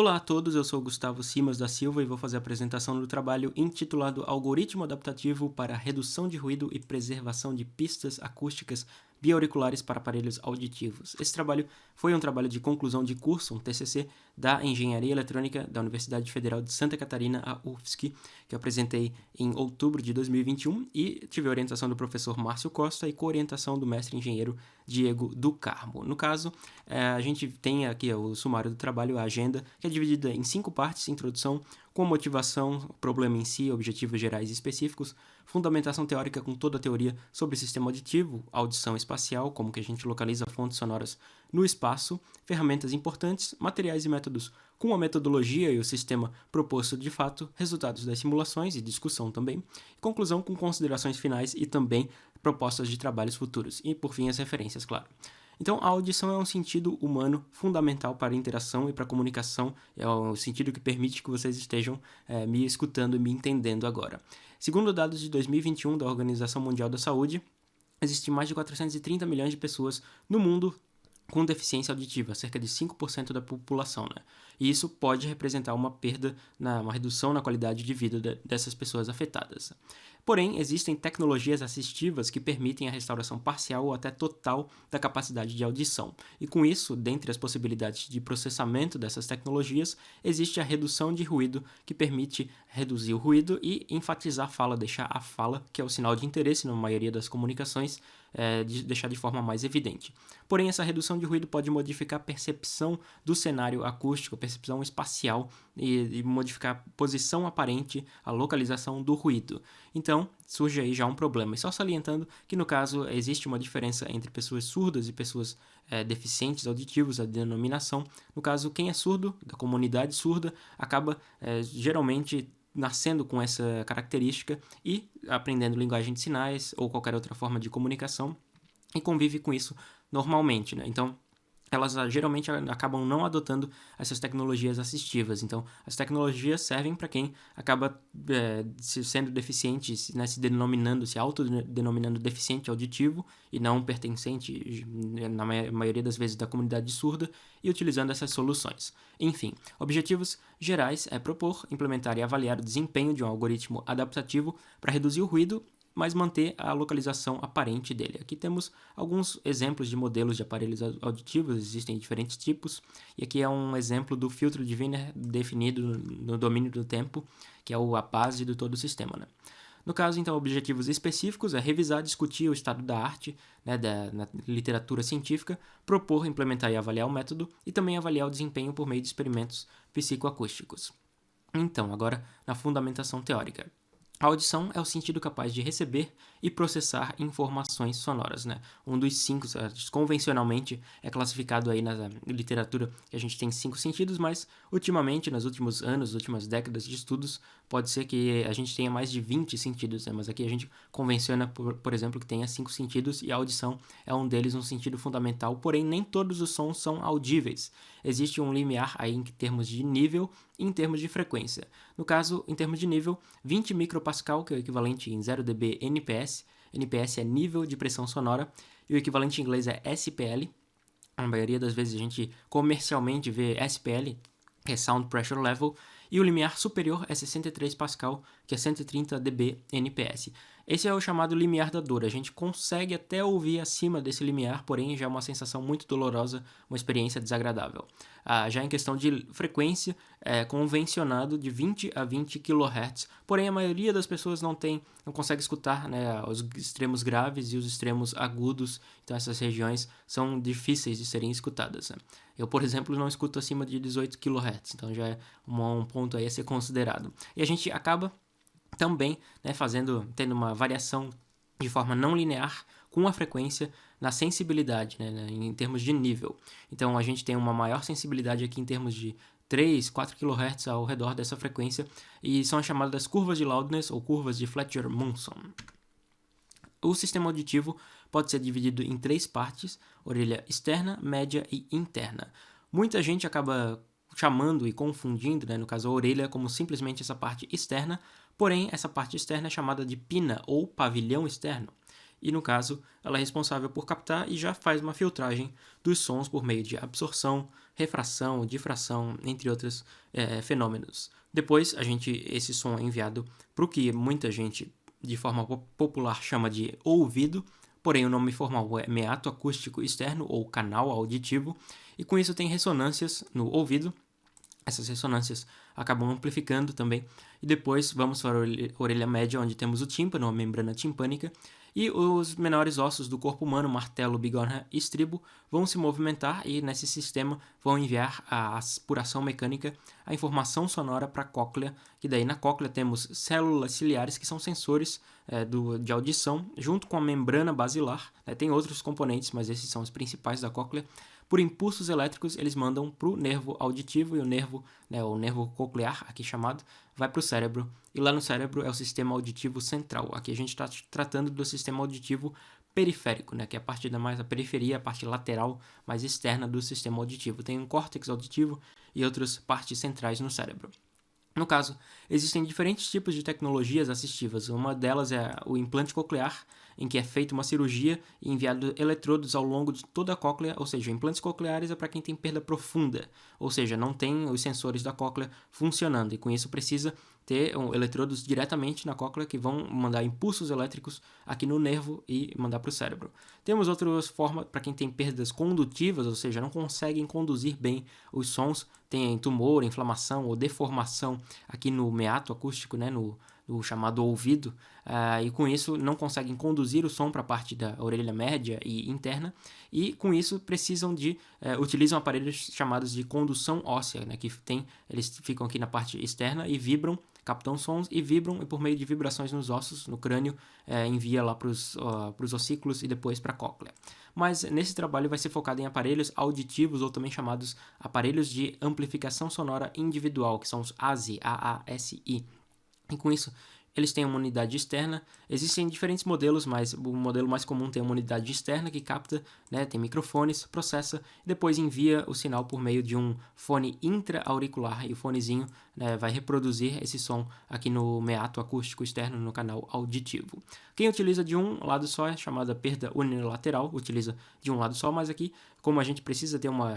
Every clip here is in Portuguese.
Olá a todos, eu sou Gustavo Simas da Silva e vou fazer a apresentação do trabalho intitulado Algoritmo Adaptativo para Redução de Ruído e Preservação de Pistas Acústicas Bioauriculares para Aparelhos Auditivos. Esse trabalho foi um trabalho de conclusão de curso, um TCC, da Engenharia Eletrônica da Universidade Federal de Santa Catarina, a UFSC, que eu apresentei em outubro de 2021 e tive a orientação do professor Márcio Costa e co-orientação do mestre engenheiro Diego do Carmo. No caso, a gente tem aqui o sumário do trabalho, a agenda, que é dividida em 5 partes: introdução, com motivação, problema em si, objetivos gerais e específicos, fundamentação teórica com toda a teoria sobre o sistema auditivo, audição espacial, como que a gente localiza fontes sonoras no espaço, ferramentas importantes, materiais e métodos com a metodologia e o sistema proposto de fato, resultados das simulações e discussão também, conclusão com considerações finais e também propostas de trabalhos futuros, e por fim as referências, claro. Então, a audição é um sentido humano fundamental para a interação e para a comunicação, é o sentido que permite que vocês estejam me escutando e me entendendo agora. Segundo dados de 2021 da Organização Mundial da Saúde, existem mais de 430 milhões de pessoas no mundo com deficiência auditiva, cerca de 5% da população, né? E isso pode representar uma perda, uma redução na qualidade de vida dessas pessoas afetadas. Porém, existem tecnologias assistivas que permitem a restauração parcial ou até total da capacidade de audição. E com isso, dentre as possibilidades de processamento dessas tecnologias, existe a redução de ruído, que permite reduzir o ruído e enfatizar a fala, deixar a fala, que é o sinal de interesse na maioria das comunicações, deixar de forma mais evidente. Porém, essa redução de ruído pode modificar a percepção do cenário acústico, a percepção espacial e modificar a posição aparente, a localização do ruído. Então, surge aí já um problema. E só salientando que, no caso, existe uma diferença entre pessoas surdas e pessoas deficientes auditivos, a denominação. No caso, quem é surdo, da comunidade surda, acaba geralmente nascendo com essa característica e aprendendo linguagem de sinais ou qualquer outra forma de comunicação e convive com isso normalmente, né? Então, elas geralmente acabam não adotando essas tecnologias assistivas. Então, as tecnologias servem para quem acaba sendo deficiente, né, se autodenominando deficiente auditivo e não pertencente, na maioria das vezes, da comunidade surda, e utilizando essas soluções. Enfim, objetivos gerais é propor, implementar e avaliar o desempenho de um algoritmo adaptativo para reduzir o ruído, mas manter a localização aparente dele. Aqui temos alguns exemplos de modelos de aparelhos auditivos, existem diferentes tipos, e aqui é um exemplo do filtro de Wiener definido no domínio do tempo, que é a base de todo o sistema, né? No caso, então, objetivos específicos é revisar, discutir o estado da arte, né, na literatura científica, propor, implementar e avaliar o método, e também avaliar o desempenho por meio de experimentos psicoacústicos. Então, agora na fundamentação teórica. A audição é o sentido capaz de receber e processar informações sonoras, né? Um dos 5, convencionalmente, é classificado aí na literatura que a gente tem 5 sentidos, mas ultimamente, nos últimos anos, últimas décadas de estudos, pode ser que a gente tenha mais de 20 sentidos, né? Mas aqui a gente convenciona, por exemplo, que tenha 5 sentidos e a audição é um deles, um sentido fundamental, porém nem todos os sons são audíveis. Existe um limiar aí em termos de nível e em termos de frequência. No caso, em termos de nível, 20 micropascal, que é o equivalente em 0 dB NPS. NPS é nível de pressão sonora, e o equivalente em inglês é SPL. A maioria das vezes a gente comercialmente vê SPL, que é Sound Pressure Level, e o limiar superior é 63 Pascal, que é 130 dB NPS. Esse é o chamado limiar da dor. A gente consegue até ouvir acima desse limiar, porém já é uma sensação muito dolorosa, uma experiência desagradável. Já em questão de frequência, é convencionado de 20 a 20 kHz, porém a maioria das pessoas não consegue escutar, né, os extremos graves e os extremos agudos, então essas regiões são difíceis de serem escutadas, né? Eu, por exemplo, não escuto acima de 18 kHz, então já é um ponto aí a ser considerado. E a gente acaba também, né, tendo uma variação de forma não linear com a frequência na sensibilidade, né, em termos de nível. Então a gente tem uma maior sensibilidade aqui em termos de 3, 4 kHz ao redor dessa frequência, e são as chamadas curvas de loudness ou curvas de Fletcher-Munson. O sistema auditivo pode ser dividido em 3 partes: orelha externa, média e interna. Muita gente acaba chamando e confundindo, né, no caso a orelha, como simplesmente essa parte externa, porém essa parte externa é chamada de pina ou pavilhão externo. E no caso, ela é responsável por captar e já faz uma filtragem dos sons por meio de absorção, refração, difração, entre outros fenômenos. Depois, esse som é enviado para o que muita gente, de forma popular, chama de ouvido, porém o nome formal é meato acústico externo ou canal auditivo, e com isso tem ressonâncias no ouvido. Essas ressonâncias acabam amplificando também. E depois vamos para a orelha média, onde temos o tímpano, a membrana timpânica, e os menores ossos do corpo humano, martelo, bigorna e estribo, vão se movimentar e nesse sistema vão enviar por ação mecânica a informação sonora para a cóclea, que daí na cóclea temos células ciliares que são sensores de audição, junto com a membrana basilar. Tem outros componentes, mas esses são os principais da cóclea. Por impulsos elétricos, eles mandam para o nervo auditivo e o nervo coclear, aqui chamado, vai para o cérebro. E lá no cérebro é o sistema auditivo central. Aqui a gente está tratando do sistema auditivo periférico, que é a parte da periferia, a parte lateral, mais externa do sistema auditivo. Tem um córtex auditivo e outras partes centrais no cérebro. No caso, existem diferentes tipos de tecnologias assistivas. Uma delas é o implante coclear, em que é feita uma cirurgia e enviado eletrodos ao longo de toda a cóclea, ou seja, implantes cocleares é para quem tem perda profunda, ou seja, não tem os sensores da cóclea funcionando, e com isso precisa ter eletrodos diretamente na cóclea que vão mandar impulsos elétricos aqui no nervo e mandar para o cérebro. Temos outras formas para quem tem perdas condutivas, ou seja, não conseguem conduzir bem os sons, tem tumor, inflamação ou deformação aqui no meato acústico, no chamado ouvido, e com isso não conseguem conduzir o som para a parte da orelha média e interna, e com isso utilizam aparelhos chamados de condução óssea, eles ficam aqui na parte externa e vibram, captam sons e vibram, e por meio de vibrações nos ossos, no crânio, envia lá para os ossículos e depois para a cóclea. Mas nesse trabalho vai ser focado em aparelhos auditivos, ou também chamados aparelhos de amplificação sonora individual, que são os ASI, A-A-S-I. E com isso, eles têm uma unidade externa. Existem diferentes modelos, mas o modelo mais comum tem uma unidade externa que capta, tem microfones, processa e depois envia o sinal por meio de um fone intra-auricular. E o fonezinho vai reproduzir esse som aqui no meato acústico externo, no canal auditivo. Quem utiliza de um lado só é chamada perda unilateral, utiliza de um lado só, mas aqui, como a gente precisa ter uma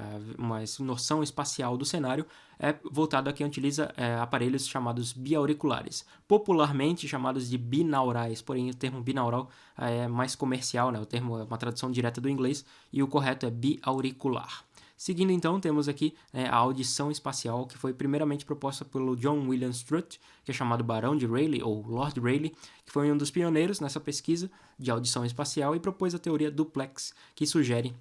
noção espacial do cenário, é voltado a quem utiliza aparelhos chamados biauriculares, popularmente chamados de binaurais, porém o termo binaural é mais comercial, o termo é uma tradução direta do inglês, e o correto é biauricular. Seguindo então, temos aqui a audição espacial, que foi primeiramente proposta pelo John William Strutt, que é chamado Barão de Rayleigh, ou Lord Rayleigh, que foi um dos pioneiros nessa pesquisa de audição espacial e propôs a teoria duplex, que sugere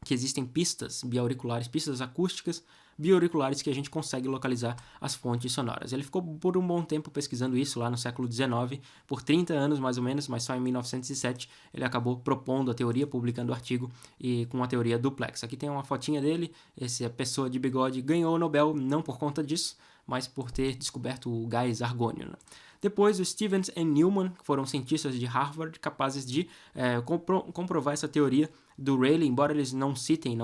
que existem pistas biauriculares, pistas acústicas bioauriculares que a gente consegue localizar as fontes sonoras. Ele ficou por um bom tempo pesquisando isso lá no século XIX, por 30 anos mais ou menos, mas só em 1907 ele acabou propondo a teoria, publicando o artigo e com a teoria duplex. Aqui tem uma fotinha dele, essa pessoa de bigode ganhou o Nobel não por conta disso, mas por ter descoberto o gás argônio. Depois, o Stevens e Newman, que foram cientistas de Harvard, capazes de comprovar essa teoria do Rayleigh, embora eles não citem,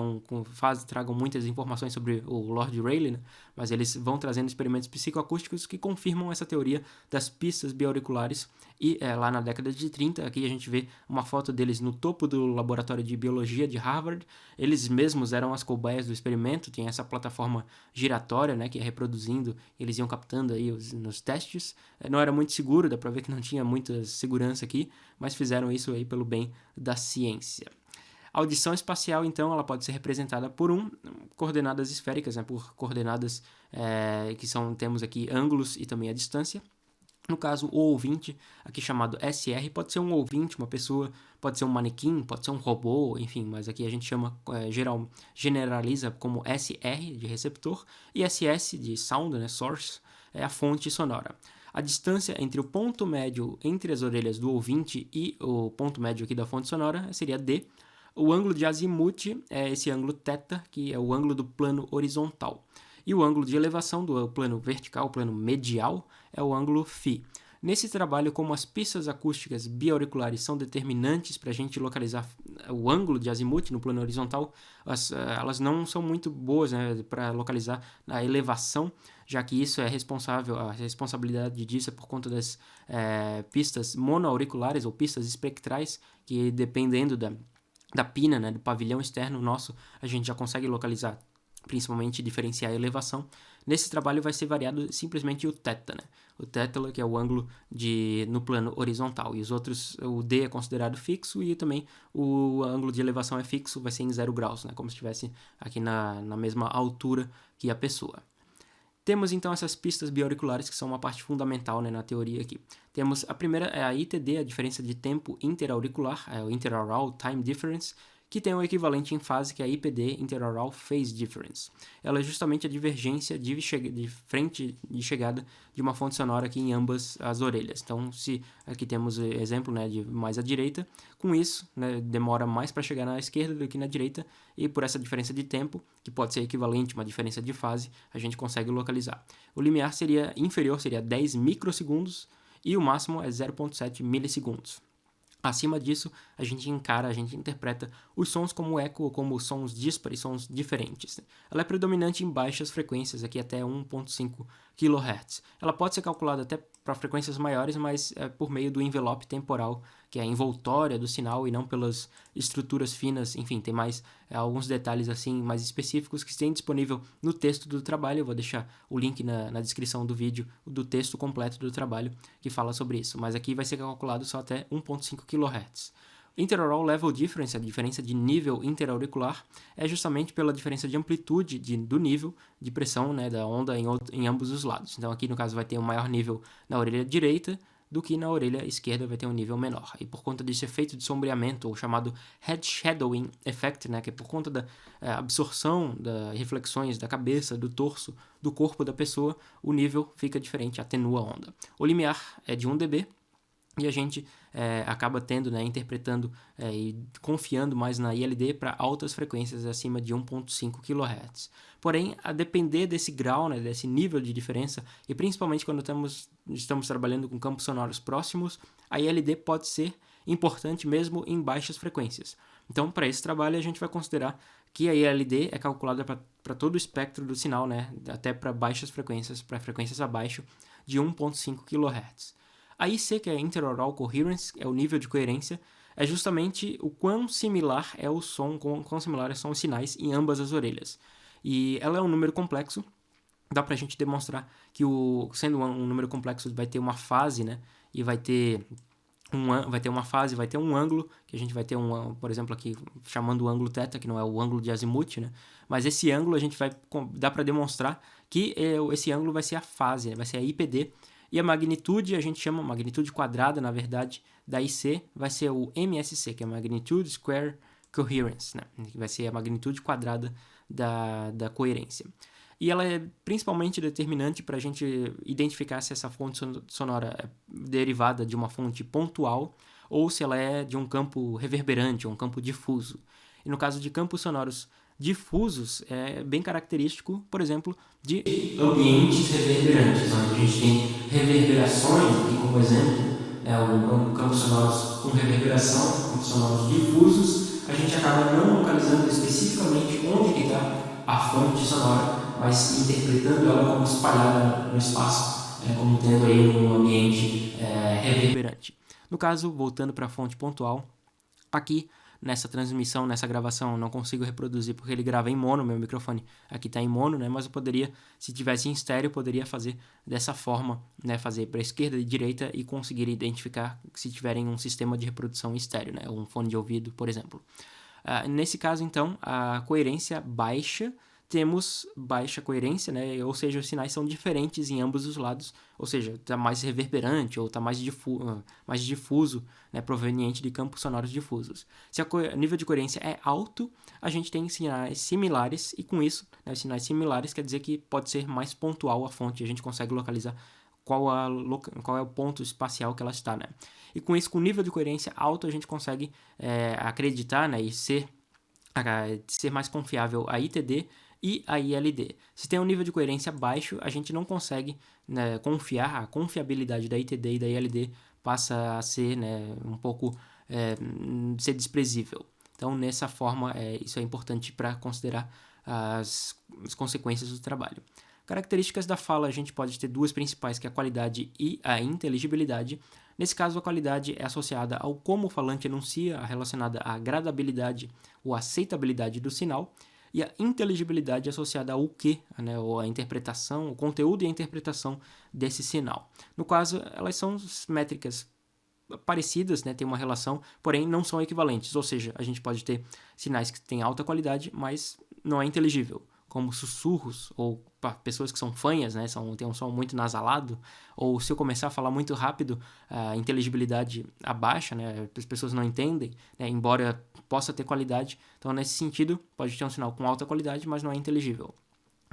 tragam muitas informações sobre o Lord Rayleigh, mas eles vão trazendo experimentos psicoacústicos que confirmam essa teoria das pistas biauriculares. E lá na década de 30, aqui a gente vê uma foto deles no topo do laboratório de biologia de Harvard. Eles mesmos eram as cobaias do experimento, tem essa plataforma giratória, que é reproduzindo, eles iam captando aí nos testes. Não era muito seguro, dá para ver que não tinha muita segurança aqui, mas fizeram isso aí pelo bem da ciência. A audição espacial, então, ela pode ser representada por coordenadas esféricas, por coordenadas temos aqui ângulos e também a distância. No caso, o ouvinte, aqui chamado SR, pode ser um ouvinte, uma pessoa, pode ser um manequim, pode ser um robô, enfim, mas aqui a gente chama, generaliza como SR, de receptor, e SS, de sound, source, é a fonte sonora. A distância entre o ponto médio entre as orelhas do ouvinte e o ponto médio aqui da fonte sonora seria D. O ângulo de azimuth é esse ângulo θ, que é o ângulo do plano horizontal. E o ângulo de elevação do plano vertical, o plano medial, é o ângulo φ. Nesse trabalho, como as pistas acústicas biauriculares são determinantes para a gente localizar o ângulo de azimuth no plano horizontal, elas não são muito boas para localizar a elevação, já que isso a responsabilidade disso é por conta das pistas monoauriculares ou pistas espectrais, que dependendo da pina, do pavilhão externo nosso, a gente já consegue localizar principalmente diferenciar a elevação. Nesse trabalho vai ser variado simplesmente o θ, né? O θ, que é o ângulo no plano horizontal, e os outros, o D é considerado fixo e também o ângulo de elevação é fixo, vai ser em 0 graus, né? Como se estivesse aqui na mesma altura que a pessoa. Temos então essas pistas bioauriculares que são uma parte fundamental, né, na teoria aqui. Temos a primeira é a ITD, a diferença de tempo interauricular, é o Interaural Time Difference, que tem o equivalente em fase, que é a IPD, Interaural Phase Difference. Ela é justamente a divergência de frente de chegada de uma fonte sonora aqui em ambas as orelhas. Então, se aqui temos o exemplo, né, de mais à direita, com isso, né, demora mais para chegar na esquerda do que na direita, e por essa diferença de tempo, que pode ser equivalente a uma diferença de fase, a gente consegue localizar. O limiar seria inferior, seria 10 microsegundos, e o máximo é 0,7 milissegundos. Acima disso, a gente interpreta os sons como eco ou como sons díspares, sons diferentes. Ela é predominante em baixas frequências, aqui até 1.5 kHz. Ela pode ser calculada até para frequências maiores, mas é por meio do envelope temporal, que é a envoltória do sinal e não pelas estruturas finas. Enfim, tem mais alguns detalhes assim mais específicos que tem disponível no texto do trabalho. Eu vou deixar o link na descrição do vídeo do texto completo do trabalho que fala sobre isso. Mas aqui vai ser calculado só até 1.5 kHz. Interaural Level Difference, a diferença de nível interauricular, é justamente pela diferença de amplitude do nível de pressão, né, da onda em ambos os lados. Então aqui no caso vai ter um maior nível na orelha direita do que na orelha esquerda vai ter um nível menor. E por conta desse efeito de sombreamento, ou chamado Head Shadowing Effect, né, que é por conta da absorção das reflexões da cabeça, do torso, do corpo da pessoa, o nível fica diferente, atenua a onda. O limiar é de 1 dB, e a gente acaba tendo, né, interpretando e confiando mais na ILD para altas frequências acima de 1.5 kHz. Porém, a depender desse grau, né, desse nível de diferença, e principalmente quando estamos trabalhando com campos sonoros próximos, a ILD pode ser importante mesmo em baixas frequências. Então, para esse trabalho, a gente vai considerar que a ILD é calculada para todo o espectro do sinal, né, até para baixas frequências, para frequências abaixo de 1.5 kHz. A IC, que é Interaural Coherence, é o nível de coerência, é justamente o quão similar é o som, quão similares são os sinais em ambas as orelhas. E ela é um número complexo, dá pra gente demonstrar que, sendo um número complexo, vai ter uma fase, né? E vai ter uma fase, vai ter um ângulo, que a gente vai ter por exemplo, aqui chamando o ângulo θ, que não é o ângulo de azimuth, né? Mas esse ângulo dá para demonstrar que esse ângulo vai ser a fase, né? Vai ser a IPD. E a magnitude, a gente chama magnitude quadrada, na verdade, da IC, vai ser o MSC, que é Magnitude Square Coherence, né? Que vai ser a magnitude quadrada da coerência. E ela é principalmente determinante para a gente identificar se essa fonte sonora é derivada de uma fonte pontual ou se ela é de um campo reverberante, ou um campo difuso. E no caso de campos sonoros difusos, é bem característico, por exemplo, de ambientes reverberantes, onde a gente tem reverberações, aqui como exemplo, campos sonoros com reverberação, campos sonoros difusos, a gente acaba não localizando especificamente onde está a fonte sonora, mas interpretando ela como espalhada no espaço, como tendo aí um ambiente reverberante. No caso, voltando para a fonte pontual, aqui nessa transmissão, nessa gravação, eu não consigo reproduzir porque ele grava em mono, meu microfone aqui está em mono, né? Mas eu poderia, se tivesse em estéreo, poderia fazer dessa forma, né? Fazer para a esquerda e direita e conseguir identificar se tiverem um sistema de reprodução em estéreo, né? Um fone de ouvido, por exemplo. Nesse caso, então, a coerência baixa, temos baixa coerência, né? Ou seja, os sinais são diferentes em ambos os lados, ou seja, está mais reverberante ou está mais difuso, né? Proveniente de campos sonoros difusos. Se o nível de coerência é alto, a gente tem sinais similares, e com isso, né, sinais similares quer dizer que pode ser mais pontual a fonte, a gente consegue localizar qual é o ponto espacial que ela está, né? E com isso, com nível de coerência alto, a gente consegue acreditar, né, e ser mais confiável a ITD e a ILD. Se tem um nível de coerência baixo, a gente não consegue, né, confiar, a confiabilidade da ITD e da ILD passa a ser, né, um pouco ser desprezível. Então, nessa forma, isso é importante para considerar as consequências do trabalho. Características da fala, a gente pode ter duas principais, que é a qualidade e a inteligibilidade. Nesse caso, a qualidade é associada ao como o falante enuncia, relacionada à agradabilidade ou aceitabilidade do sinal, e a inteligibilidade associada ao que, né, ou a interpretação, o conteúdo e a interpretação desse sinal. No caso, elas são métricas parecidas, né, tem uma relação, porém não são equivalentes, ou seja, a gente pode ter sinais que têm alta qualidade, mas não é inteligível, como sussurros, ou pessoas que são fanhas, né, têm um som muito nasalado, ou se eu começar a falar muito rápido, a inteligibilidade abaixa, né, as pessoas não entendem, né, embora possa ter qualidade, então nesse sentido pode ter um sinal com alta qualidade, mas não é inteligível.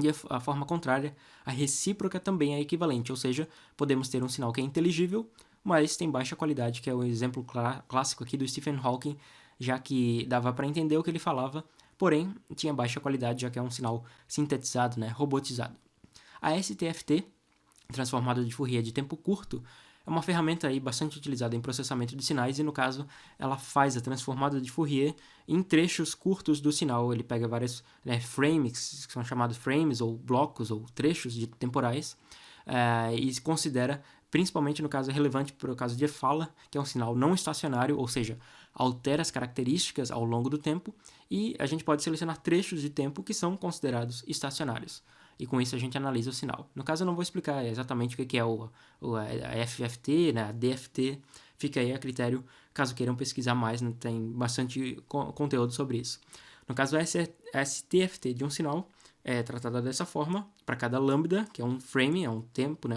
E a forma contrária, a recíproca também é equivalente, ou seja, podemos ter um sinal que é inteligível, mas tem baixa qualidade, que é o exemplo clássico aqui do Stephen Hawking, já que dava para entender o que ele falava, porém tinha baixa qualidade, já que é um sinal sintetizado, né, robotizado. A STFT, transformada de Fourier de tempo curto, é uma ferramenta aí bastante utilizada em processamento de sinais e, no caso, ela faz a transformada de Fourier em trechos curtos do sinal. Ele pega vários, né, frames, que são chamados frames, ou blocos, ou trechos temporais, e considera, principalmente no caso relevante para o caso de fala, que é um sinal não estacionário, ou seja, altera as características ao longo do tempo, e a gente pode selecionar trechos de tempo que são considerados estacionários. E com isso a gente analisa o sinal. No caso eu não vou explicar exatamente o que é a FFT, né, a DFT, fica aí a critério, caso queiram pesquisar mais, né, tem bastante conteúdo sobre isso. No caso a STFT de um sinal é tratada dessa forma, para cada lambda, que é um frame, é um tempo, né,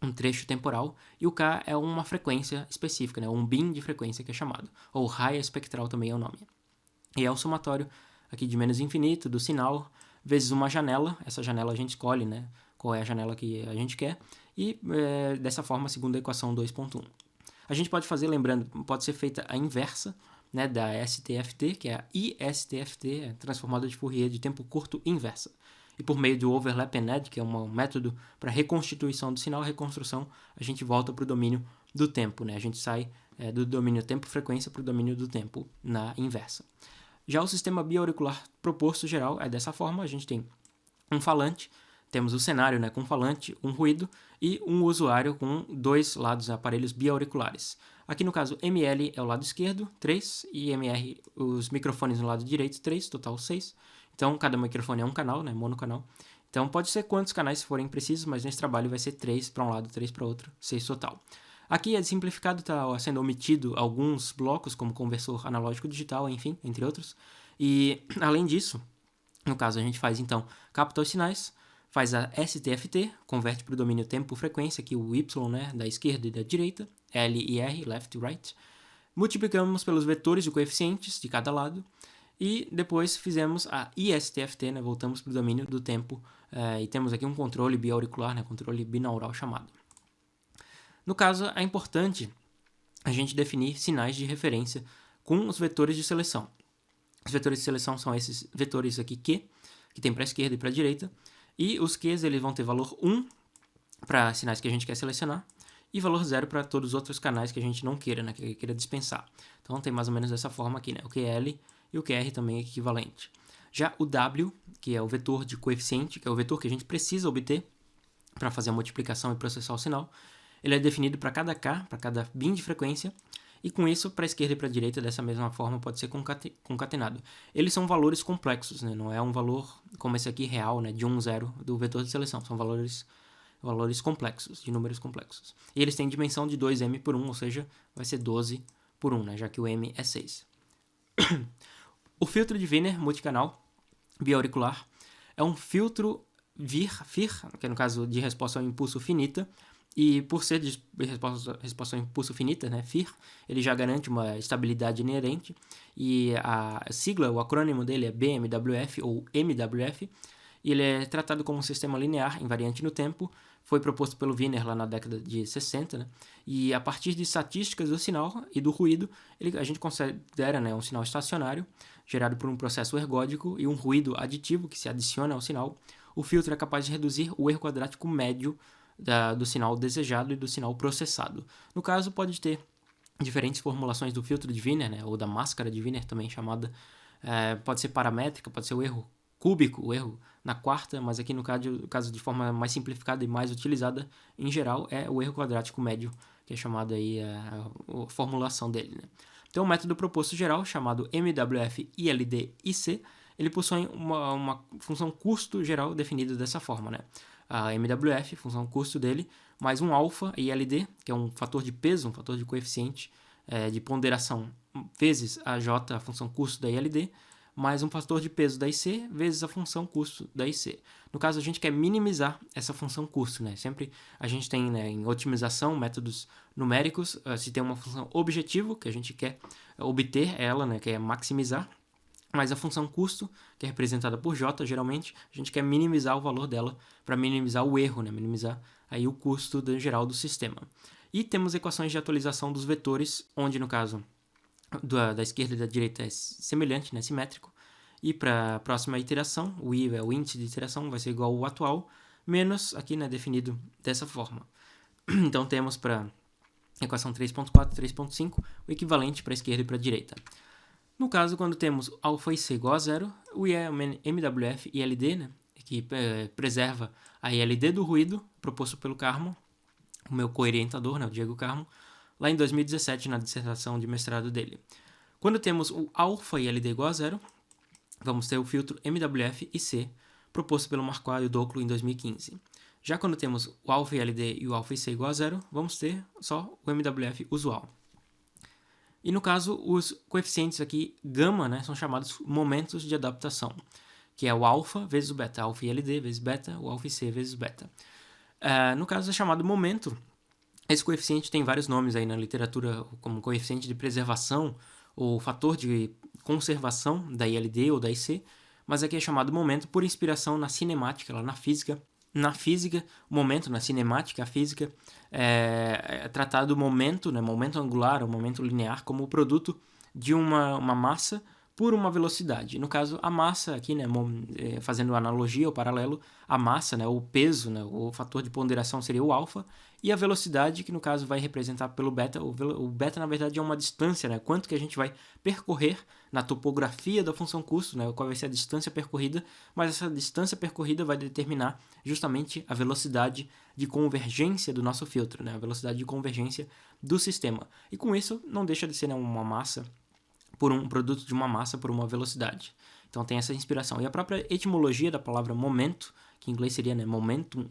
um trecho temporal, e o K é uma frequência específica, né, um bin de frequência que é chamado, ou raia espectral também é o nome. E é o somatório aqui de menos infinito do sinal, vezes uma janela, essa janela a gente escolhe, né, qual é a janela que a gente quer, e dessa forma, segundo a equação 2.1. A gente pode fazer, lembrando, pode ser feita a inversa, né, da STFT, que é a ISTFT, transformada de Fourier de tempo curto inversa. E por meio do overlap and add, que é um método para reconstituição do sinal, reconstrução, a gente volta para o domínio do tempo, né? A gente sai do domínio tempo-frequência para o domínio do tempo na inversa. Já o sistema bioauricular proposto geral é dessa forma, a gente tem um falante, temos o cenário, né, com falante, um ruído e um usuário com dois lados, aparelhos bioauriculares. Aqui no caso, ML é o lado esquerdo, 3, e MR, os microfones no lado direito, 3, total 6. Então, cada microfone é um canal, né, monocanal. Então, pode ser quantos canais forem precisos, mas nesse trabalho vai ser 3 para um lado, 3 para outro, 6 total. Aqui é simplificado, está sendo omitido alguns blocos, como conversor analógico digital, enfim, entre outros. E, além disso, no caso, a gente faz, então, capta os sinais, faz a STFT, converte para o domínio tempo-frequência, aqui o Y, né, da esquerda e da direita, L e R, left e right. Multiplicamos pelos vetores de coeficientes de cada lado, e depois fizemos a ISTFT, né, voltamos para o domínio do tempo, e temos aqui um controle bioauricular, né, controle binaural chamado. No caso, é importante a gente definir sinais de referência com os vetores de seleção. Os vetores de seleção são esses vetores aqui Q, que tem para a esquerda e para a direita, e os Qs eles vão ter valor 1 para sinais que a gente quer selecionar, e valor 0 para todos os outros canais que a gente não queira, né, que queira dispensar. Então tem mais ou menos dessa forma aqui, né, o QL e o QR também é equivalente. Já o W, que é o vetor de coeficiente, que é o vetor que a gente precisa obter para fazer a multiplicação e processar o sinal, ele é definido para cada K, para cada bin de frequência, e com isso, para a esquerda e para a direita, dessa mesma forma, pode ser concatenado. Eles são valores complexos, né? Não é um valor como esse aqui real, né? De 1, 0 do vetor de seleção. São valores complexos, de números complexos. E eles têm dimensão de 2m por 1, ou seja, vai ser 12 por 1, né? Já que o m é 6. O filtro de Wiener multicanal bioauricular é um filtro FIR, que é no caso de resposta ao impulso finita, e por ser de resposta ao impulso finita, né, FIR, ele já garante uma estabilidade inerente, e a sigla, o acrônimo dele é BMWF ou MWF, e ele é tratado como um sistema linear invariante no tempo, foi proposto pelo Wiener lá na década de 60, né, e a partir de estatísticas do sinal e do ruído, a gente considera, né, um sinal estacionário, gerado por um processo ergódico e um ruído aditivo que se adiciona ao sinal. O filtro é capaz de reduzir o erro quadrático médio do sinal desejado e do sinal processado. No caso, pode ter diferentes formulações do filtro de Wiener, né, ou da máscara de Wiener, também chamada. Pode ser paramétrica, pode ser o erro cúbico, o erro na quarta, mas aqui no caso de forma mais simplificada e mais utilizada, em geral, é o erro quadrático médio, que é chamado aí a formulação dele, né. Então, o método proposto geral, chamado MWF-ILD-IC, ele possui uma função custo geral definida dessa forma, né? A MWF, função custo dele, mais um alfa ILD, que é um fator de peso, um fator de coeficiente de ponderação, vezes a J, a função custo da ILD, mais um fator de peso da IC, vezes a função custo da IC. No caso, a gente quer minimizar essa função custo, né? Sempre a gente tem, né, em otimização, métodos numéricos, se tem uma função objetivo, que a gente quer obter ela, né, quer maximizar, mas a função custo, que é representada por J, geralmente, a gente quer minimizar o valor dela para minimizar o erro, né? Minimizar aí o custo geral do sistema. E temos equações de atualização dos vetores, onde, no caso, da esquerda e da direita é semelhante, né? Simétrico. E para a próxima iteração, o I é o índice de iteração, vai ser igual ao atual, menos, aqui, né, definido dessa forma. Então, temos para equação 3.4 e 3.5 o equivalente para a esquerda e para a direita. No caso, quando temos alfa e C igual a zero, o I é MWF ILD, né, que preserva a ILD do ruído, proposto pelo Carmo, o meu co-orientador, né, o Diego Carmo, lá em 2017, na dissertação de mestrado dele. Quando temos o alfa ILD igual a zero, vamos ter o filtro MWF e C, proposto pelo Marquardt e o Doclo em 2015. Já quando temos o alfa ILD e o alfa e C igual a zero, vamos ter só o MWF usual. E no caso, os coeficientes aqui, gama, né, são chamados momentos de adaptação, que é o alfa vezes o beta, alfa ILD vezes beta, o alfa e C vezes beta. No caso, é chamado momento. Esse coeficiente tem vários nomes aí na literatura, como coeficiente de preservação ou fator de conservação da ILD ou da IC, mas aqui é chamado momento por inspiração na cinemática, lá na física. Na física, o momento, na cinemática, a física, é tratado o momento, né, momento angular, o momento linear, como o produto de uma massa por uma velocidade. No caso, a massa aqui, né, fazendo analogia ou paralelo, a massa, né, o peso, né, o fator de ponderação seria o alfa, e a velocidade, que no caso vai representar pelo beta. O beta, na verdade, é uma distância, né, quanto que a gente vai percorrer na topografia da função custo, né, qual vai ser a distância percorrida, mas essa distância percorrida vai determinar justamente a velocidade de convergência do nosso filtro, né, a velocidade de convergência do sistema. E com isso, não deixa de ser, né, uma massa por um produto de uma massa por uma velocidade. Então tem essa inspiração. E a própria etimologia da palavra momento, que em inglês seria, né, momentum,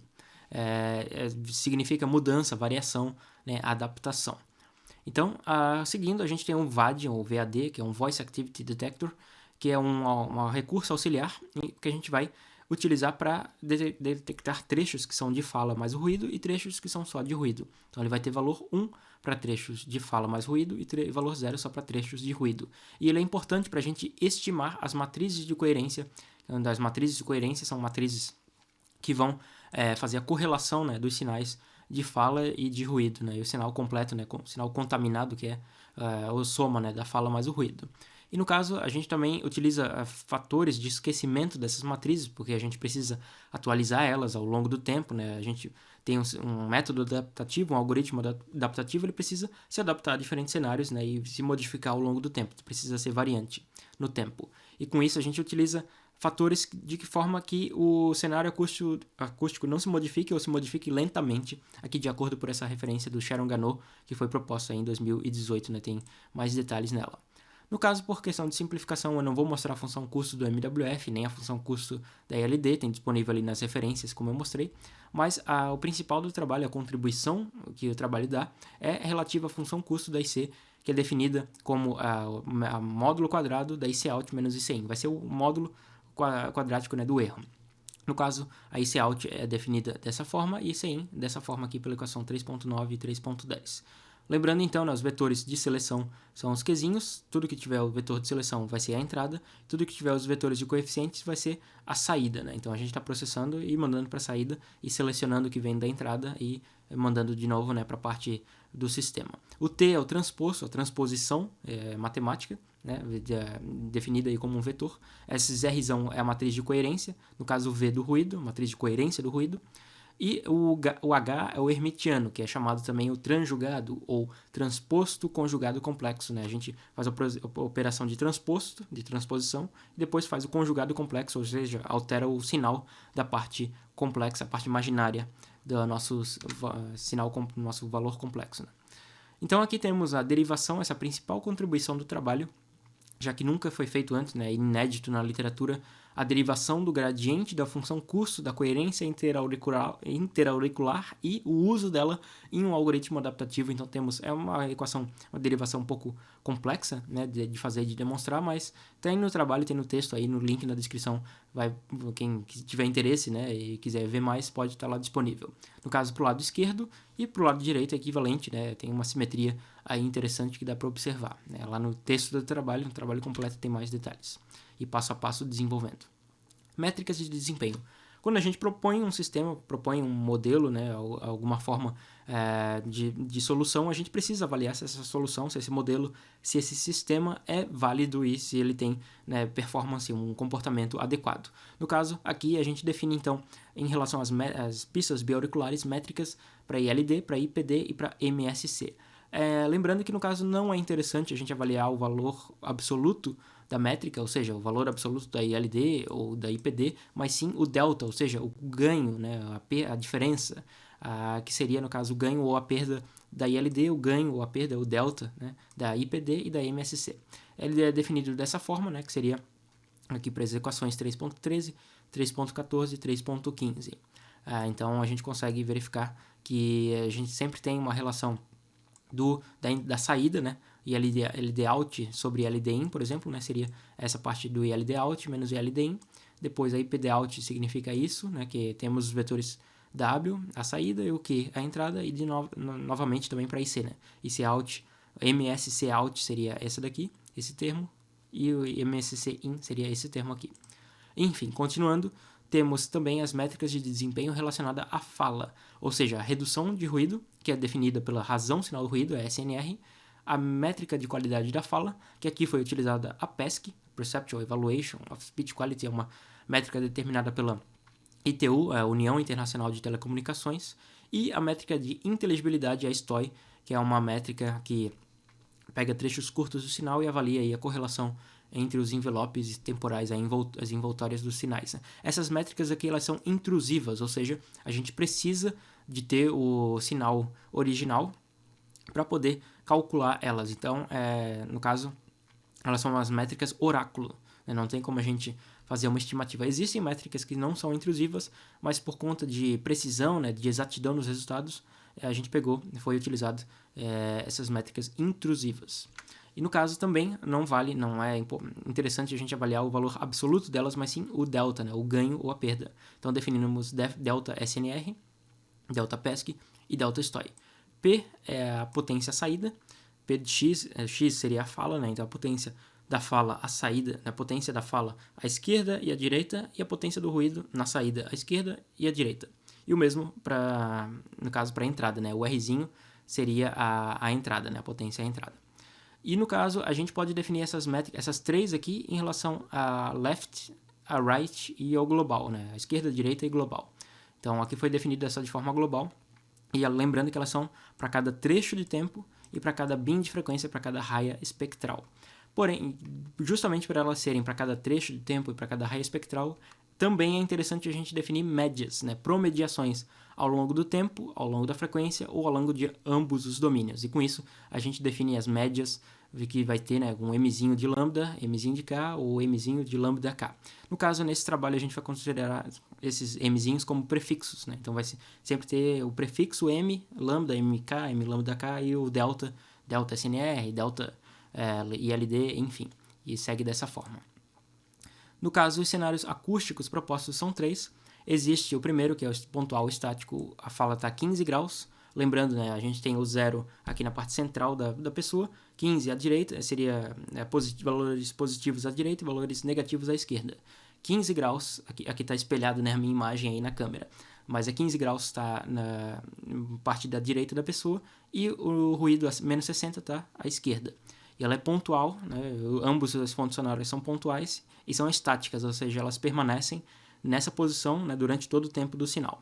significa mudança, variação, né, adaptação. Então, seguindo, a gente tem um VAD, ou VAD, que é um Voice Activity Detector, que é um recurso auxiliar que a gente vai utilizar para detectar trechos que são de fala mais ruído e trechos que são só de ruído. Então, ele vai ter valor 1 para trechos de fala mais ruído e valor 0 só para trechos de ruído. E ele é importante para a gente estimar as matrizes de coerência. As matrizes de coerência são matrizes que vão fazer a correlação, né, dos sinais de fala e de ruído, né, e o sinal completo, né, o sinal contaminado, que é o soma, né, da fala mais o ruído. E no caso, a gente também utiliza fatores de esquecimento dessas matrizes, porque a gente precisa atualizar elas ao longo do tempo, né? A gente tem um método adaptativo, um algoritmo adaptativo, ele precisa se adaptar a diferentes cenários, né, e se modificar ao longo do tempo, precisa ser variante no tempo. E com isso a gente utiliza fatores de que forma que o cenário acústico não se modifique ou se modifique lentamente, aqui de acordo por essa referência do Sharon Ganot, que foi proposta em 2018, né, tem mais detalhes nela. No caso, por questão de simplificação, eu não vou mostrar a função custo do MWF, nem a função custo da ILD, tem disponível ali nas referências, como eu mostrei, mas o principal do trabalho, a contribuição que o trabalho dá, é relativa à função custo da IC, que é definida como a módulo quadrado da IC_out menos IC_in. Vai ser o módulo quadrático, né, do erro. No caso, a IC_out é definida dessa forma e IC_in dessa forma aqui pela equação 3.9 e 3.10. Lembrando então, né, os vetores de seleção são os quezinhos, tudo que tiver o vetor de seleção vai ser a entrada, tudo que tiver os vetores de coeficientes vai ser a saída, né? Então a gente está processando e mandando para a saída e selecionando o que vem da entrada e mandando de novo, né, para a parte do sistema. O T é o transposto, a transposição matemática, né, definida aí como um vetor. Esse R é a matriz de coerência, no caso o V do ruído, a matriz de coerência do ruído. E o H é o hermitiano, que é chamado também o transjugado ou transposto conjugado complexo, né? A gente faz a operação de transposto, de transposição, e depois faz o conjugado complexo, ou seja, altera o sinal da parte complexa, a parte imaginária do nosso sinal, nosso valor complexo, né? Então aqui temos a derivação, essa principal contribuição do trabalho, já que nunca foi feito antes, né, inédito na literatura, a derivação do gradiente da função custo da coerência interauricular e o uso dela em um algoritmo adaptativo. Então é uma equação, uma derivação um pouco complexa, né, de fazer e de demonstrar, mas tem no trabalho, tem no texto aí, no link na descrição, quem tiver interesse, né, e quiser ver mais, pode estar lá disponível. No caso, para o lado esquerdo e para o lado direito é equivalente, né, tem uma simetria aí interessante que dá para observar, né. Lá no texto do trabalho, no trabalho completo, tem mais detalhes e passo a passo desenvolvendo. Métricas de desempenho. Quando a gente propõe um sistema, propõe um modelo, né, alguma forma de solução, a gente precisa avaliar se essa solução, se esse modelo, se esse sistema é válido e se ele tem, né, performance, um comportamento adequado. No caso, aqui a gente define, então, em relação às pistas bioauriculares, métricas para ILD, para IPD e para MSC. Lembrando que no caso não é interessante a gente avaliar o valor absoluto da métrica, ou seja, o valor absoluto da ILD ou da IPD, mas sim o delta, ou seja, o ganho, né, a diferença, que seria no caso o ganho ou a perda da ILD, o ganho ou a perda, o delta, né, da IPD e da MSC. Ele é definido dessa forma, né, que seria aqui para as equações 3.13, 3.14 e 3.15. Então a gente consegue verificar que a gente sempre tem uma relação da saída, né? ILD out sobre ILD in, por exemplo, né? Seria essa parte do ILD out menos ILD in. Depois a IPD out significa isso, né? Que temos os vetores W, a saída, e o Q, a entrada, e novamente também para IC, né? IC out, MSC out seria essa daqui, esse termo, e o MSC in seria esse termo aqui. Enfim, continuando, temos também as métricas de desempenho relacionadas à fala, ou seja, a redução de ruído, que é definida pela razão sinal do ruído, a SNR, a métrica de qualidade da fala, que aqui foi utilizada a PESC, Perceptual Evaluation of Speech Quality, é uma métrica determinada pela ITU, a União Internacional de Telecomunicações, e a métrica de inteligibilidade, a STOI, que é uma métrica que pega trechos curtos do sinal e avalia aí a correlação entre os envelopes temporais, as envoltórias dos sinais. Né? Essas métricas aqui elas são intrusivas, ou seja, a gente precisa de ter o sinal original para poder calcular elas. Então, no caso, elas são as métricas oráculo. Né? Não tem como a gente fazer uma estimativa. Existem métricas que não são intrusivas, mas por conta de precisão, né, de exatidão nos resultados, a gente foi utilizado essas métricas intrusivas. E no caso também não é interessante a gente avaliar o valor absoluto delas, mas sim o delta, né, o ganho ou a perda. Então definimos delta SNR, delta PESC e delta STOI. P é a potência saída, P de X, X seria a fala, né, então a potência da fala à saída, a potência da fala à esquerda e à direita, e a potência do ruído na saída à esquerda e à direita. E o mesmo no caso para a entrada, né, o Rzinho seria a entrada, né, a potência à entrada. E no caso, a gente pode definir essas métricas, essas três aqui, em relação a left, a right e ao global, né? A esquerda, a direita e global. Então, aqui foi definido essa de forma global. E lembrando que elas são para cada trecho de tempo e para cada bin de frequência, para cada raia espectral. Porém, justamente por elas serem para cada trecho de tempo e para cada raia espectral, também é interessante a gente definir médias, né? Promediações ao longo do tempo, ao longo da frequência ou ao longo de ambos os domínios. E com isso, a gente define as médias, que vai ter, né, um mzinho de lambda, mzinho de k ou mzinho de lambda k. No caso, nesse trabalho, a gente vai considerar esses mzinhos como prefixos. Né? Então, vai sempre ter o prefixo m, lambda, mk, m lambda k e o delta, delta SNR, delta ILD, enfim. E segue dessa forma. No caso, os cenários acústicos propostos são três. Existe o primeiro, que é o pontual estático, a fala está a 15 graus. Lembrando, né, a gente tem o 0 aqui na parte central da pessoa, 15 à direita, seria valores positivos à direita e valores negativos à esquerda. 15 graus, aqui está espelhado, né, a minha imagem aí na câmera, mas 15 graus está na parte da direita da pessoa e o ruído a menos 60 está à esquerda. E ela é pontual, né, ambos as fontes sonoras são pontuais e são estáticas, ou seja, elas permanecem nessa posição, né, durante todo o tempo do sinal.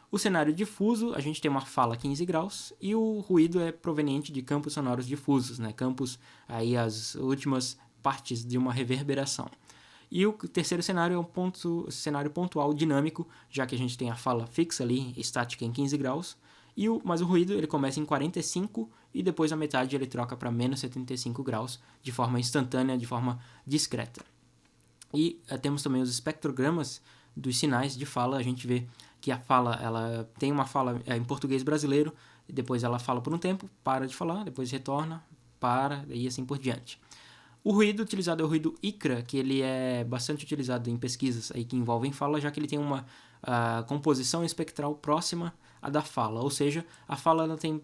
O cenário difuso, a gente tem uma fala a 15 graus e o ruído é proveniente de campos sonoros difusos, né? Campos, aí as últimas partes de uma reverberação. E o terceiro cenário é um cenário pontual dinâmico, já que a gente tem a fala fixa ali, estática em 15 graus, Mas o ruído ele começa em 45 e depois na metade ele troca para menos 75 graus de forma instantânea, de forma discreta. E temos também os espectrogramas dos sinais de fala. A gente vê que a fala, ela tem uma fala em português brasileiro, e depois ela fala por um tempo, para de falar, depois retorna, para, e assim por diante. O ruído utilizado é o ruído ICRA, que ele é bastante utilizado em pesquisas aí que envolvem fala, já que ele tem uma composição espectral próxima à da fala, ou seja, a fala ela tem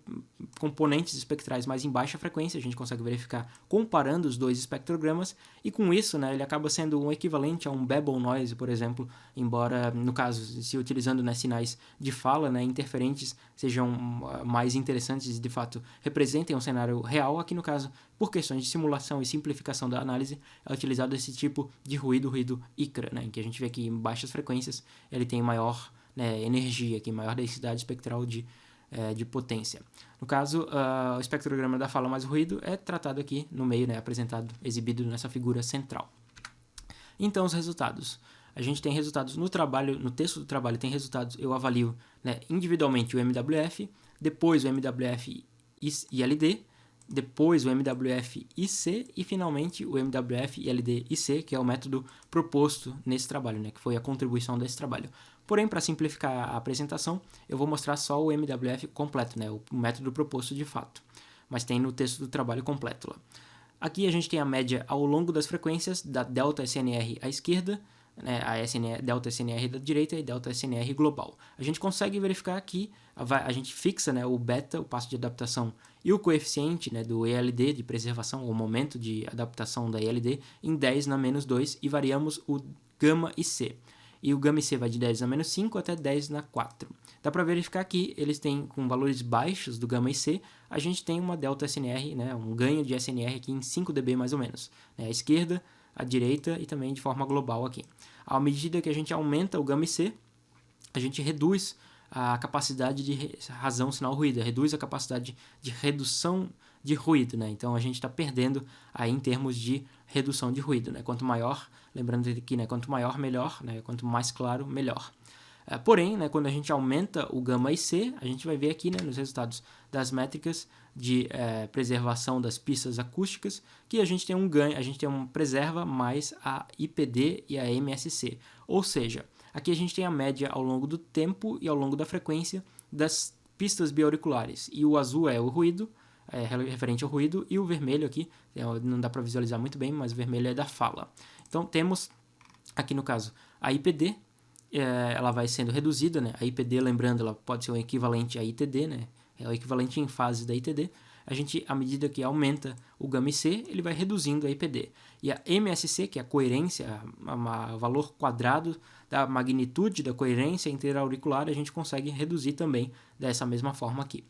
componentes espectrais mais em baixa frequência, a gente consegue verificar comparando os dois espectrogramas, e com isso, né, ele acaba sendo um equivalente a um Babel noise, por exemplo, embora, no caso, se utilizando, né, sinais de fala, né, interferentes sejam mais interessantes e, de fato, representem um cenário real, aqui no caso, por questões de simulação e simplificação da análise, é utilizado esse tipo de ruído ICRA, né, em que a gente vê que em baixas frequências ele tem maior, né, energia, aqui, maior densidade espectral de potência. No caso, o espectrograma da fala mais ruído é tratado aqui no meio, né, apresentado, exibido nessa figura central. Então, os resultados. A gente tem resultados no trabalho, no texto do trabalho tem resultados, eu avalio, né, individualmente o MWF, depois o MWF ILD, depois o MWF IC e finalmente o MWF ILD IC, que é o método proposto nesse trabalho, né, que foi a contribuição desse trabalho. Porém, para simplificar a apresentação, eu vou mostrar só o MWF completo, né, o método proposto de fato, mas tem no texto do trabalho completo lá. Aqui a gente tem a média ao longo das frequências da delta SNR à esquerda, né, delta SNR da direita e delta SNR global. A gente consegue verificar aqui, a gente fixa, né, o beta, o passo de adaptação, e o coeficiente, né, do ELD de preservação, o momento de adaptação da ELD, em 10 na menos 2 e variamos o gama e C. E o gama e C vai de 10 na menos 5 até 10 na 4. Dá para verificar que eles têm, com valores baixos do gama e C, a gente tem uma delta SNR, né, um ganho de SNR aqui em 5 dB mais ou menos. Né, à esquerda, à direita e também de forma global aqui. À medida que a gente aumenta o gama e C, a gente reduz a capacidade de razão sinal ruído, reduz a capacidade de redução de ruído, né? Então a gente está perdendo aí em termos de redução de ruído, né? Quanto maior, lembrando aqui, né? Quanto maior, melhor, né? Quanto mais claro, melhor. Porém, né, quando a gente aumenta o gama e C, a gente vai ver aqui, né, nos resultados das métricas de preservação das pistas acústicas, que a gente tem um ganho, a gente tem preserva mais a IPD e a MSC. Ou seja, aqui a gente tem a média ao longo do tempo e ao longo da frequência das pistas bioauriculares. E o azul é o ruído, referente ao ruído, e o vermelho aqui, não dá para visualizar muito bem, mas o vermelho é da fala. Então temos aqui no caso a IPD, ela vai sendo reduzida, né? A IPD, lembrando, ela pode ser um equivalente à ITD, né? É o equivalente em fase da ITD. A gente, à medida que aumenta o gama IC, ele vai reduzindo a IPD. E a MSC, que é a coerência, o valor quadrado da magnitude da coerência interauricular, a gente consegue reduzir também dessa mesma forma aqui.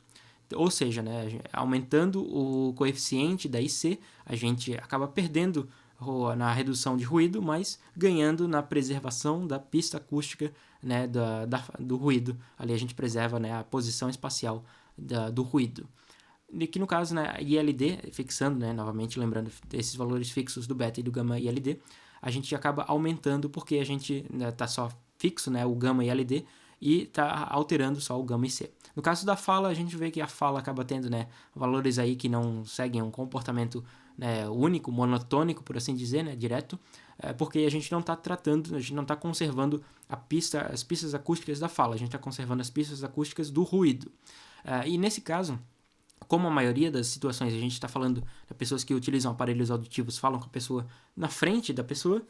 Ou seja, né, aumentando o coeficiente da IC, a gente acaba perdendo na redução de ruído, mas ganhando na preservação da pista acústica, né, do ruído. Ali a gente preserva, né, a posição espacial do ruído. E aqui no caso, né, ILD, fixando, né, novamente lembrando esses valores fixos do beta e do gama ILD, a gente acaba aumentando porque a gente está, né, só fixo, né, o gama ILD, e está alterando só o gama IC. No caso da fala, a gente vê que a fala acaba tendo, né, valores aí que não seguem um comportamento, né, único, monotônico, por assim dizer, né, direto, porque a gente não está tratando, a gente não está conservando as pistas acústicas da fala, a gente está conservando as pistas acústicas do ruído. E nesse caso, como a maioria das situações a gente está falando de pessoas que utilizam aparelhos auditivos, falam com a pessoa na frente da pessoa,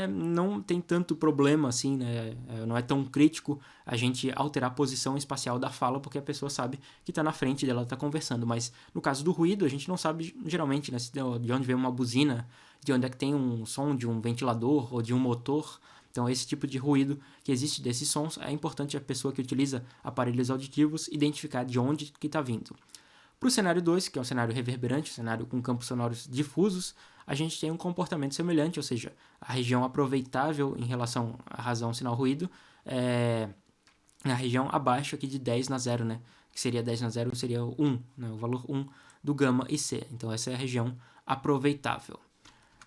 não tem tanto problema assim, né? Não é tão crítico a gente alterar a posição espacial da fala, porque a pessoa sabe que está na frente dela, está conversando. Mas no caso do ruído, a gente não sabe geralmente, né, de onde vem uma buzina, de onde é que tem um som de um ventilador ou de um motor. Então, esse tipo de ruído que existe desses sons, é importante a pessoa que utiliza aparelhos auditivos identificar de onde que está vindo. Para o cenário 2, que é um cenário reverberante, um cenário com campos sonoros difusos, a gente tem um comportamento semelhante, ou seja, a região aproveitável em relação à razão sinal-ruído é na região abaixo aqui de 10 na 0, né? Que seria 10 na 0, seria o 1, né? O valor 1 do gama e C. Então, essa é a região aproveitável.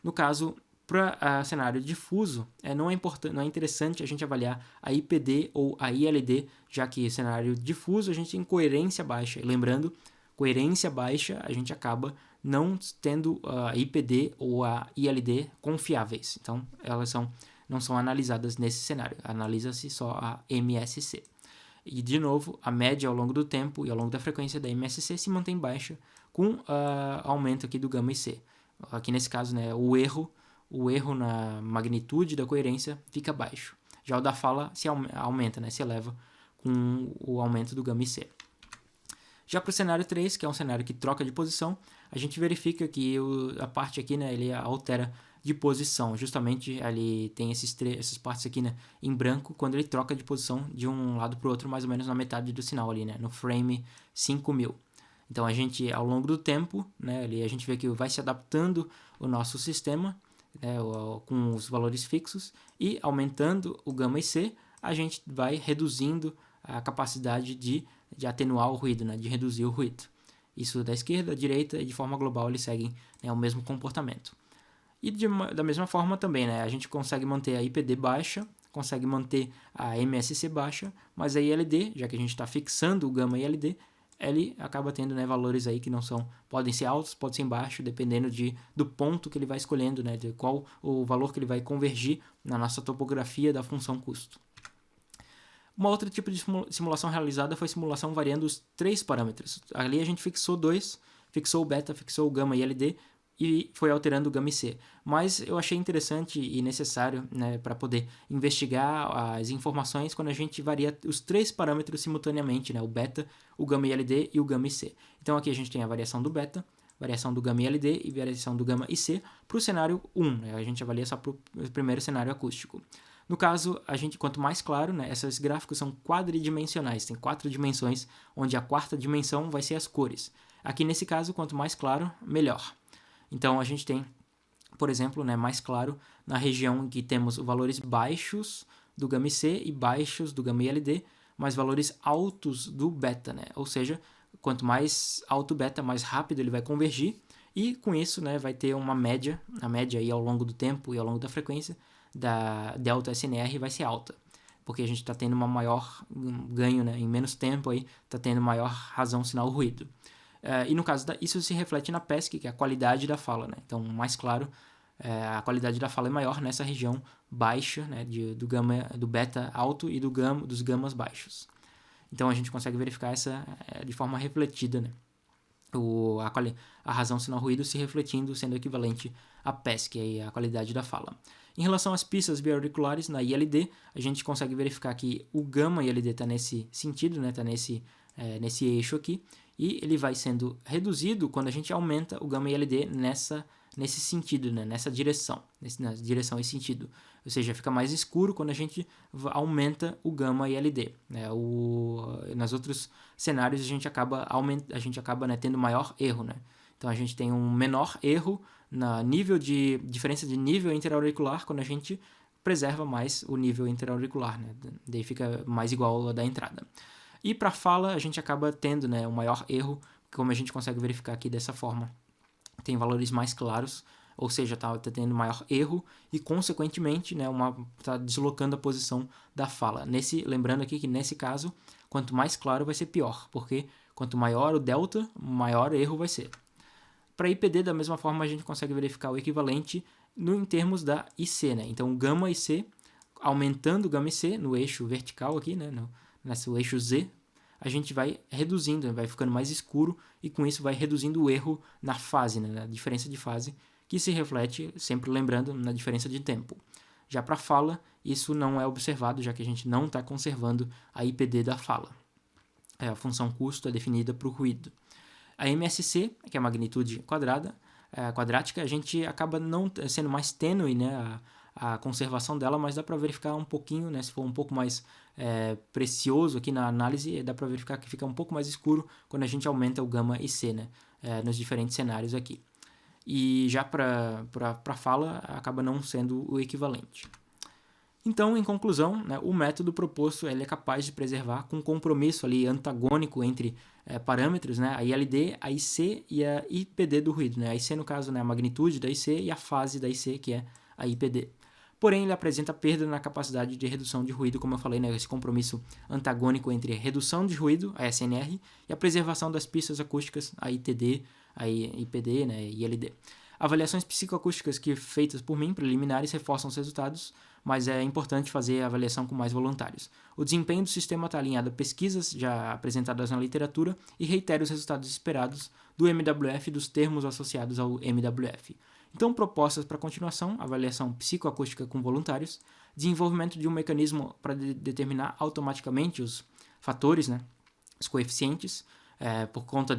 No caso, Para cenário difuso, não é interessante a gente avaliar a IPD ou a ILD, já que cenário difuso a gente tem coerência baixa. E lembrando, coerência baixa a gente acaba não tendo a IPD ou a ILD confiáveis. Então, elas não são analisadas nesse cenário. Analisa-se só a MSC. E, de novo, a média ao longo do tempo e ao longo da frequência da MSC se mantém baixa com aumento aqui do gama IC. Aqui nesse caso, né, o erro na magnitude da coerência fica baixo. Já o da fala se aumenta, né, se eleva com o aumento do gama IC. Já para o cenário 3, que é um cenário que troca de posição, a gente verifica que a parte aqui, né, ele altera de posição. Justamente ele tem essas partes aqui, né, em branco quando ele troca de posição de um lado para o outro, mais ou menos na metade do sinal ali, né, no frame 5000. Então a gente, ao longo do tempo, né, a gente vê que vai se adaptando o nosso sistema, né, com os valores fixos, e aumentando o gama IC, a gente vai reduzindo a capacidade de atenuar o ruído, né, de reduzir o ruído. Isso da esquerda à direita, e de forma global eles seguem, né, o mesmo comportamento. E da mesma forma também, né, a gente consegue manter a IPD baixa, consegue manter a MSC baixa, mas a ILD, já que a gente está fixando o gama ILD, ele acaba tendo, né, valores aí que não são, podem ser altos, podem ser baixos, dependendo do ponto que ele vai escolhendo, né, de qual o valor que ele vai convergir na nossa topografia da função custo. Uma outra tipo de simulação realizada foi simulação variando os 3 parâmetros. Ali a gente fixou 2, fixou o beta, fixou o gama ILD e foi alterando o gama IC. Mas eu achei interessante e necessário, né, para poder investigar as informações quando a gente varia os 3 parâmetros simultaneamente, né, o beta, o gama ILD e o gama IC. Então aqui a gente tem a variação do beta, variação do gama ILD e variação do gama IC para o cenário 1. Né, a gente avalia só para o primeiro cenário acústico. No caso, quanto mais claro, né, esses gráficos são quadridimensionais, tem 4 dimensões, onde a 4ª dimensão vai ser as cores. Aqui nesse caso, quanto mais claro, melhor. Então a gente tem, por exemplo, né, mais claro na região em que temos valores baixos do gama IC e baixos do gama ILD, mas valores altos do beta, né? Ou seja, quanto mais alto o beta, mais rápido ele vai convergir, e com isso, né, vai ter uma média, a média aí ao longo do tempo e ao longo da frequência da delta SNR vai ser alta, porque a gente está tendo uma maior ganho, né, em menos tempo, está tendo maior razão sinal ruído. E no caso, isso se reflete na PESC, que é a qualidade da fala. Né? Então, mais claro, a qualidade da fala é maior nessa região baixa, né, do beta alto e dos gamas baixos. Então, a gente consegue verificar essa de forma refletida, né? A razão sinal ruído se refletindo, sendo equivalente à PESC, aí, a qualidade da fala. Em relação às pistas bioauriculares, na ILD, a gente consegue verificar que o gama ILD está nesse sentido, né, está nesse eixo aqui, e ele vai sendo reduzido quando a gente aumenta o gama ILD nesse sentido, né, nessa direção, na direção e sentido. Ou seja, fica mais escuro quando a gente aumenta o gama ILD. Né? Nos outros cenários a gente acaba né, tendo maior erro. Né? Então a gente tem um menor erro na diferença de nível interauricular quando a gente preserva mais o nível interauricular. Né? Daí fica mais igual ao da entrada. E para fala a gente acaba tendo, né, um maior erro, como a gente consegue verificar aqui dessa forma. Tem valores mais claros, ou seja, está tendo maior erro e, consequentemente, né, está deslocando a posição da fala. Lembrando aqui que, nesse caso, quanto mais claro vai ser pior, porque quanto maior o delta, maior erro vai ser. Para IPD, da mesma forma, a gente consegue verificar o equivalente em termos da IC. Né? Então, o gama IC, aumentando o gama IC no eixo vertical aqui, né, nesse eixo Z, a gente vai reduzindo, vai ficando mais escuro e com isso vai reduzindo o erro na fase, né, na diferença de fase, que se reflete, sempre lembrando, na diferença de tempo. Já para fala, isso não é observado, já que a gente não está conservando a IPD da fala. A função custo é definida para o ruído. A MSC, que é a magnitude quadrática, a gente acaba não sendo mais tênue, né, a conservação dela, mas dá para verificar um pouquinho, né, se for um pouco mais precioso aqui na análise, dá para verificar que fica um pouco mais escuro quando a gente aumenta o gama IC, né, nos diferentes cenários aqui. E já para fala, acaba não sendo o equivalente. Então, em conclusão, né, o método proposto ele é capaz de preservar com compromisso ali antagônico entre parâmetros, né, a ILD, a IC e a IPD do ruído. Né? A IC, no caso, né, a magnitude da IC e a fase da IC, que é a IPD. Porém, ele apresenta perda na capacidade de redução de ruído, como eu falei, né, esse compromisso antagônico entre a redução de ruído, a SNR, e a preservação das pistas acústicas, a ITD, a IPD, né, e ILD. Avaliações psicoacústicas que feitas por mim, preliminares, reforçam os resultados, mas é importante fazer a avaliação com mais voluntários. O desempenho do sistema está alinhado a pesquisas já apresentadas na literatura e reitera os resultados esperados do MWF e dos termos associados ao MWF. Então, propostas para continuação: avaliação psicoacústica com voluntários, desenvolvimento de um mecanismo para determinar automaticamente os fatores, né, os coeficientes, por conta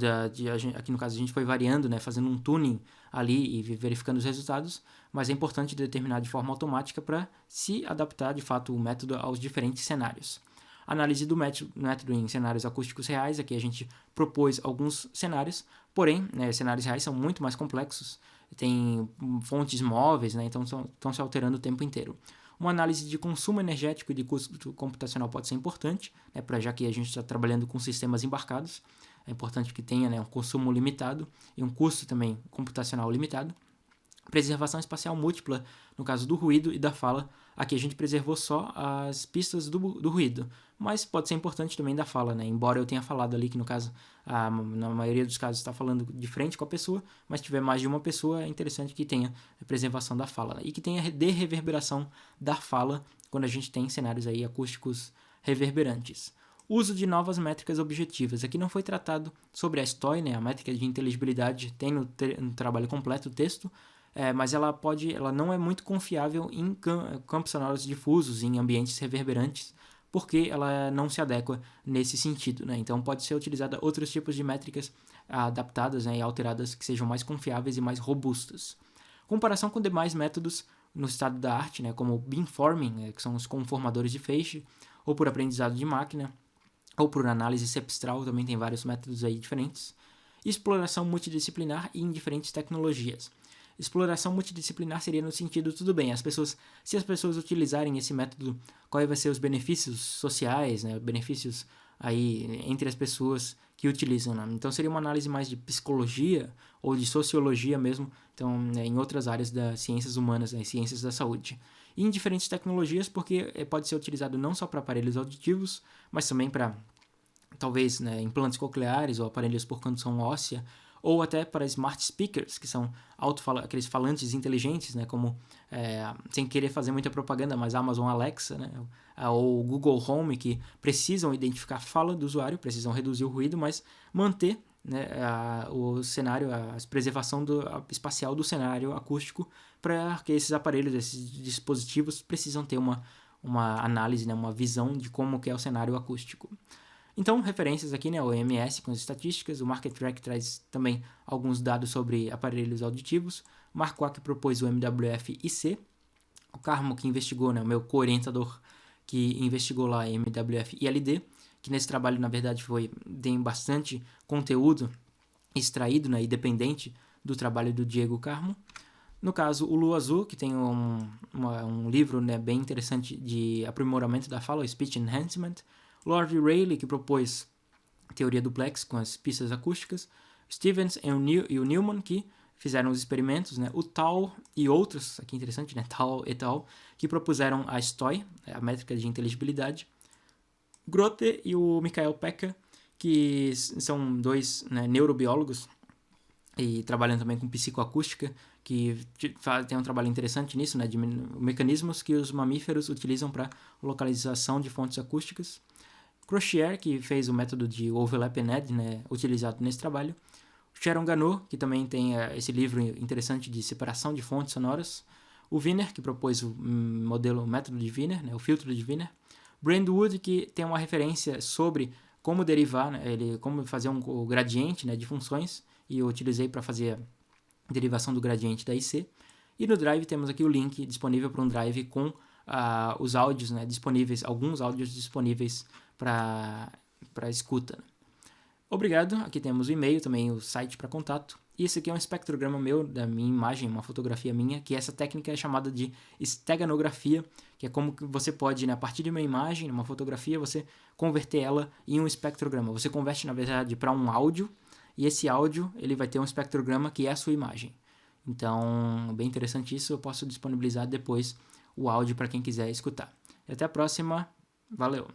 aqui no caso a gente foi variando, né, fazendo um tuning ali e verificando os resultados, mas é importante determinar de forma automática para se adaptar de fato o método aos diferentes cenários. Análise do método em cenários acústicos reais: aqui a gente propôs alguns cenários, porém, né, cenários reais são muito mais complexos, tem fontes móveis, né, então estão se alterando o tempo inteiro. Uma análise de consumo energético e de custo computacional pode ser importante, né, já que a gente está trabalhando com sistemas embarcados. É importante que tenha, né, um consumo limitado e um custo também computacional limitado. Preservação espacial múltipla, no caso do ruído e da fala. Aqui a gente preservou só as pistas do ruído, mas pode ser importante também da fala, né? Embora eu tenha falado ali que no caso, na maioria dos casos está falando de frente com a pessoa, mas se tiver mais de uma pessoa, é interessante que tenha a preservação da fala, né? E que tenha reverberação da fala quando a gente tem cenários aí acústicos reverberantes. Uso de novas métricas objetivas. Aqui não foi tratado sobre a STOI, né? A métrica de inteligibilidade tem no trabalho completo o texto, mas ela não é muito confiável em campos sonoros difusos, em ambientes reverberantes, porque ela não se adequa nesse sentido, né? Então pode ser utilizada outros tipos de métricas adaptadas, né, e alteradas que sejam mais confiáveis e mais robustas. Comparação com demais métodos no estado da arte, né, como beamforming, que são os conformadores de feixe, ou por aprendizado de máquina, ou por análise sepstral, também tem vários métodos aí diferentes. Exploração multidisciplinar e em diferentes tecnologias. Exploração multidisciplinar seria no sentido, tudo bem, se as pessoas utilizarem esse método, quais vão ser os benefícios sociais, né, benefícios aí entre as pessoas que utilizam, né? Então seria uma análise mais de psicologia ou de sociologia mesmo, então, né, em outras áreas das ciências humanas, né, ciências da saúde. E em diferentes tecnologias, porque pode ser utilizado não só para aparelhos auditivos, mas também para, talvez, né, implantes cocleares ou aparelhos por condução óssea, ou até para smart speakers, que são aqueles falantes inteligentes, né, como, sem querer fazer muita propaganda, mas Amazon Alexa, né, ou Google Home, que precisam identificar a fala do usuário, precisam reduzir o ruído, mas manter, né, o cenário, a preservação espacial do cenário acústico, para que esses aparelhos, esses dispositivos precisam ter uma análise, né, uma visão de como que é o cenário acústico. Então, referências aqui, né, o OMS com as estatísticas, o Market Track traz também alguns dados sobre aparelhos auditivos, o Marquardt propôs o MWF-IC, o Carmo que investigou, né, o meu co-orientador que investigou lá MWF-ILD, que nesse trabalho, na verdade, tem bastante conteúdo extraído, né, e dependente do trabalho do Diego Carmo. No caso, o Lua Azul, que tem um livro, né, bem interessante de aprimoramento da fala, o Speech Enhancement. Lord Rayleigh, que propôs teoria duplex com as pistas acústicas. Stevens e o Newman, que fizeram os experimentos, né? O Tal e outros, aqui interessante, né? Tal et al., que propuseram a STOI, a métrica de inteligibilidade. Grote e o Michael Pecker, que são dois, né, neurobiólogos e trabalham também com psicoacústica, que tem um trabalho interessante nisso, né, de mecanismos que os mamíferos utilizam para localização de fontes acústicas. Crochier, que fez o método de Overlap and Add, né, utilizado nesse trabalho. Sharon Ganot, que também tem esse livro interessante de separação de fontes sonoras. O Wiener, que propôs o método de Wiener, né, o filtro de Wiener. Brandwood, que tem uma referência sobre como derivar, né, como fazer o gradiente, né, de funções, e eu utilizei para fazer a derivação do gradiente da IC. E no Drive temos aqui o link disponível para um Drive com os áudios, né, disponíveis, alguns áudios disponíveis para escuta. Obrigado, aqui temos o e-mail, também o site para contato. E esse aqui é um espectrograma meu, da minha imagem, uma fotografia minha, que essa técnica é chamada de esteganografia, que é como que você pode, né, a partir de uma imagem, uma fotografia, você converter ela em um espectrograma. Você converte, na verdade, para um áudio, e esse áudio ele vai ter um espectrograma que é a sua imagem. Então, bem interessante isso, eu posso disponibilizar depois o áudio para quem quiser escutar. E até a próxima, valeu!